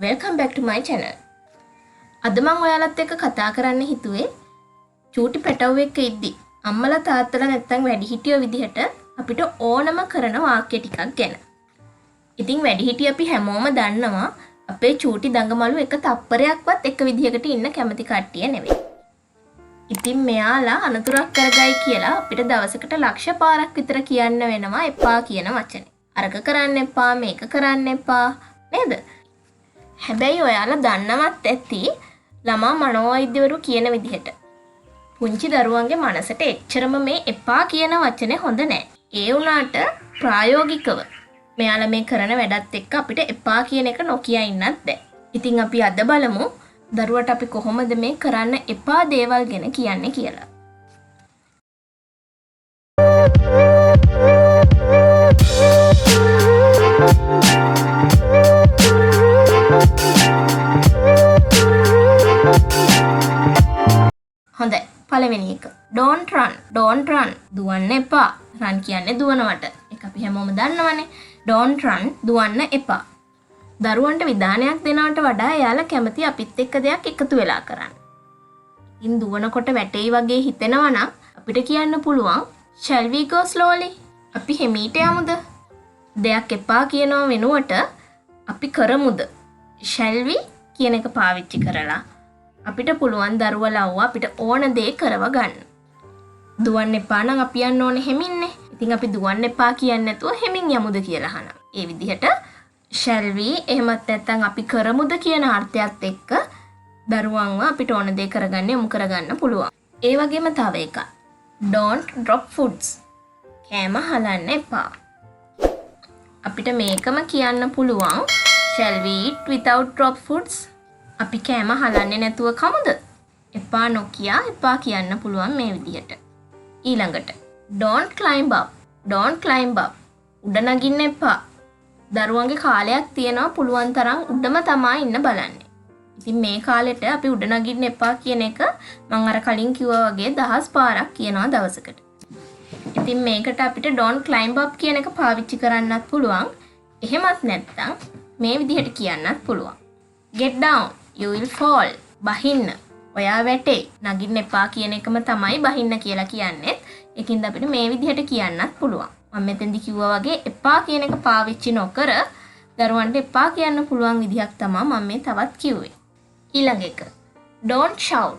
Welcome back to my channel. අද මම ඔයාලත් එක්ක කතා කරන්න හිතුවේ චූටි පැටවුවෙක් ඉද්දි අම්මලා තාත්තලා නැත්තම් වැඩිහිටියෝ විදිහට අපිට ඕනම කරන වාක්‍ය ටිකක් ගැන. ඉතින් වැඩිහිටිය අපි හැමෝම දන්නවා අපේ චූටි දඟමලු එක තප්පරයක්වත් එක විදිහකට ඉන්න කැමති කට්ටිය නෙවෙයි. ඉතින් මෙයාලා අනතුරක් කරගයි කියලා අපිට දවසකට ලක්ෂ පාරක් විතර කියන්න වෙනවා එපා කියන වචනේ. අරක කරන්න එපා මේක කරන්න එපා නේද? හැබැයි ඔයාලා දන්නවත් ඇති ළමා මනෝවෛද්‍යවරු කියන විදිහට පුංචි දරුවන්ගේ මනසට එච්චරම මේ එපා කියන වචනේ හොඳ නැහැ. ඒ වුණාට ප්‍රායෝගිකව මෙයාලා මේ කරන වැඩත් එක්ක අපිට එපා කියන එක නොකිය ඉන්නත් බෑ. ඉතින් අපි අද බලමු දරුවට අපි කොහොමද මේ කරන්න එපා දේවල් ගැන කියන්නේ කියලා. හොඳයි පළවෙනි එක don't run දුවන්න එපා. run කියන්නේ දුවනවට. ඒක අපි හැමෝම දන්නවනේ. don't run දුවන්න එපා. දරුවන්ට විධානයක් දෙනවට වඩා එයාලා කැමති අපිත් එක්ක දෙයක් එකතු වෙලා කරන්න. ඉතින් දුවනකොට වැටෙයි වගේ හිතෙනවා නම් අපිට කියන්න පුළුවන් shall we go slowly? අපි හිමීට යමුද? දෙයක් එපා කියනව වෙනුවට අපි කරමුද? shall we කියන එක පාවිච්චි කරලා අපිට පුළුවන් දරුවා ලව්ව අපිට ඕන දේ කරව ගන්න. දුවන්න එපා නම් අපි යන්න ඕනේ හෙමින්නේ. ඉතින් අපි දුවන්න එපා කියන්නේ නැතුව හෙමින් යමුද කියලා අහනවා. ඒ විදිහට shall we එහෙමත් නැත්නම් අපි කරමුද කියන අර්ථයත් එක්ක දරුවන්ව අපිට ඕන දේ කරගන්න යොමු කරගන්න පුළුවන්. ඒ වගේම තව එකක් don't drop foods. කෑම හලන්න එපා. අපිට මේකම කියන්න පුළුවන් shall we eat without drop foods? අපි කෑම හලන්නේ නැතුව කමුද? එපා නොකිය එපා කියන්න පුළුවන් මේ විදිහට. ඊළඟට don't climb up. උඩ නගින්න එපා. දරුවන්ගේ කාලයක් තියෙනවා පුළුවන් තරම් උඩම තමා ඉන්න බලන්නේ. ඉතින් මේ කාලෙට අපි උඩ නගින්න එපා කියන එක මම අර කලින් කිව්වා වගේ 1000 පාරක් කියනවා දවසකට. ඉතින් මේකට අපිට don't climb up කියන එක පාවිච්චි කරන්නත් පුළුවන්. එහෙමත් නැත්නම් මේ විදිහට කියන්නත් පුළුවන්. get down, you will fall. බහින්න. ඔයා වැටේ. නගින්න එපා කියන එකම තමයි බහින්න කියලා කියන්නේ. ඒකින්ද අපිට මේ විදිහට කියන්නත් පුළුවන්. මම මෙතෙන්දි කිව්වා වගේ එපා කියන එක පාවිච්චි නොකර දරුවන්ට එපා කියන්න පුළුවන් විදිහක් තමයි මම මේ තවත් කිව්වේ. ඊළඟ එක don't shout.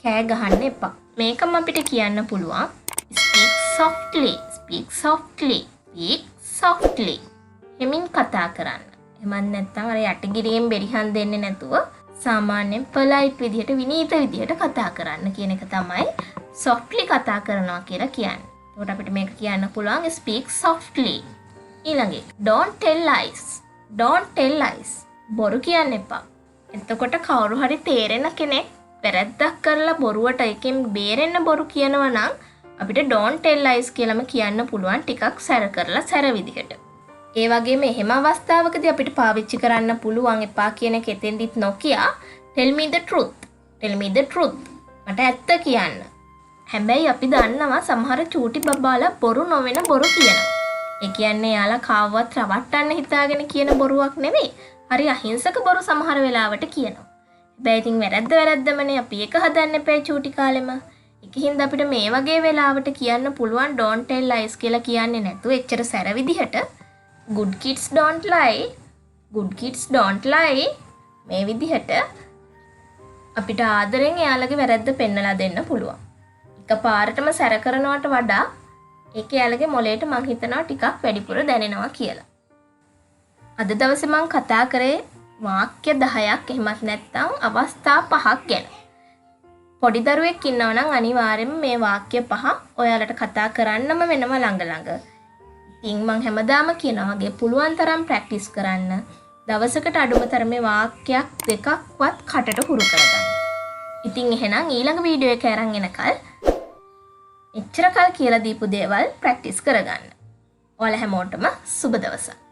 කෑ ගහන්න එපා. මේකම අපිට කියන්න පුළුවන් speak softly. හිමින් කතා කරන්න. එමන් නැත්තම් අර යටිගිරියෙන් බෙරිහන් දෙන්නේ නැතුව සාමාන්‍යයෙන් polite විදිහට විනීත විදිහට කතා කරන්න කියන එක තමයි softly කතා කරනවා කියලා කියන්නේ. එතකොට අපිට මේක කියන්න පුළුවන් speak softly. ඊළඟ එක don't tell lies. බොරු කියන්න එපා. එතකොට කවුරු හරි තේරෙන කෙනෙක් වැරද්දක් කරලා බොරුවට එකෙන් බේරෙන්න බොරු කියනවා නම් අපිට don't tell lies කියලාම කියන්න පුළුවන් ටිකක් සැර කරලා සැර විදිහට. ඒ වගේම එහෙම අවස්ථාවකදී අපිට පාවිච්චි කරන්න පුළුවන් එපා කියන එක එතෙන්දිත් නොකිය tell me the truth. මට ඇත්ත කියන්න. හැබැයි අපි දන්නවා සමහර චූටි බබාලා බොරු නොවන බොරු කියනවා. ඒ කියන්නේ යාලා කාවවත් රවට්ටන්න හිතාගෙන කියන බොරුවක් නෙවෙයි. හරි අහිංසක බොරු සමහර වෙලාවට කියනවා. හැබැයි ඉතින් වැරද්දමනේ අපි එක හදන්න එපා චූටි කාලෙම. ඒකින්ද අපිට මේ වගේ වෙලාවට කියන්න පුළුවන් don't tell lies කියලා කියන්නේ නැතුව එච්චර සැර විදිහට good kids don't lie මේ විදිහට අපිට ආදරෙන් එයාලගේ වැරද්ද පෙන්නලා දෙන්න පුළුවන්. එකපාරටම සැර කරනවට වඩා ඒක එයාලගේ මොලේට මං හිතනවා ටිකක් වැඩිපුර දැනෙනවා කියලා. අද දවසේ මං කතා කරේ වාක්‍ය 10ක් එහෙමත් නැත්නම් අවස්ථා 5ක් ගැන. පොඩි දරුවෙක් ඉන්නවා නම් අනිවාර්යයෙන්ම මේ වාක්‍ය 5 ඔයාලට කතා කරන්නම වෙනවා ළඟ. ඉතින් මං හැමදාම කියනවා වගේ පුළුවන් තරම් ප්‍රැක්ටිස් කරන්න. දවසකට අඩුම තරමේ වාක්‍යයක් දෙකක්වත් කටට හුරු කරගන්න. ඉතින් එහෙනම් ඊළඟ වීඩියෝ එක අරන් එනකල් එච්චර කල් කියලා දීපු දේවල් ප්‍රැක්ටිස් කරගන්න. ඔයාලා හැමෝටම සුබ දවසක්.